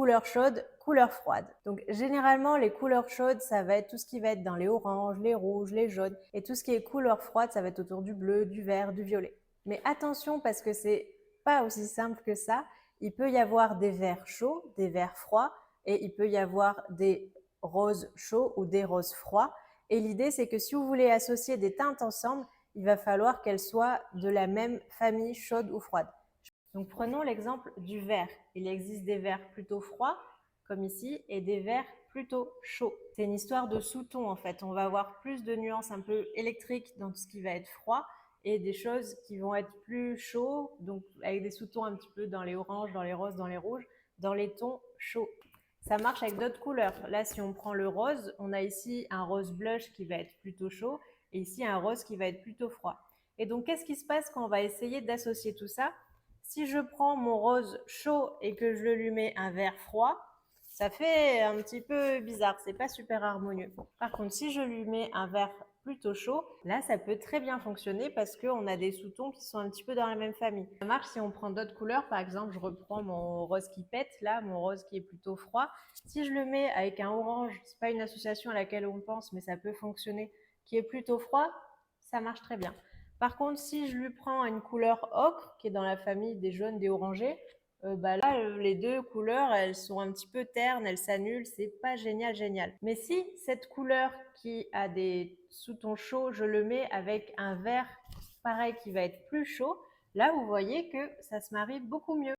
couleur chaude, couleur froide. Donc généralement, les couleurs chaudes, ça va être tout ce qui va être dans les oranges, les rouges, les jaunes. Et tout ce qui est couleur froide, ça va être autour du bleu, du vert, du violet. Mais attention parce que c'est pas aussi simple que ça. Il peut y avoir des verts chauds, des verts froids, et il peut y avoir des roses chauds ou des roses froids. Et l'idée, c'est que si vous voulez associer des teintes ensemble, il va falloir qu'elles soient de la même famille chaude ou froide. Donc prenons l'exemple du vert. Il existe des verts plutôt froids, comme ici, et des verts plutôt chauds. C'est une histoire de sous-tons en fait. On va avoir plus de nuances un peu électriques dans tout ce qui va être froid et des choses qui vont être plus chauds, donc avec des sous-tons un petit peu dans les oranges, dans les roses, dans les rouges, dans les tons chauds. Ça marche avec d'autres couleurs. Là, si on prend le rose, on a ici un rose blush qui va être plutôt chaud et ici un rose qui va être plutôt froid. Et donc, qu'est-ce qui se passe quand on va essayer d'associer tout ça? Si je prends mon rose chaud et que je lui mets un vert froid, ça fait un petit peu bizarre, c'est pas super harmonieux. Par contre, si je lui mets un vert plutôt chaud, là ça peut très bien fonctionner parce qu'on a des sous-tons qui sont un petit peu dans la même famille. Ça marche si on prend d'autres couleurs, par exemple je reprends mon rose qui pète, là, mon rose qui est plutôt froid. Si je le mets avec un orange, c'est pas une association à laquelle on pense, mais ça peut fonctionner, qui est plutôt froid, ça marche très bien. Par contre, si je lui prends une couleur ocre, qui est dans la famille des jaunes, des orangés, là, les deux couleurs, elles sont un petit peu ternes, elles s'annulent, c'est pas génial, génial. Mais si cette couleur qui a des sous-tons chauds, je le mets avec un vert pareil qui va être plus chaud, là, vous voyez que ça se marie beaucoup mieux.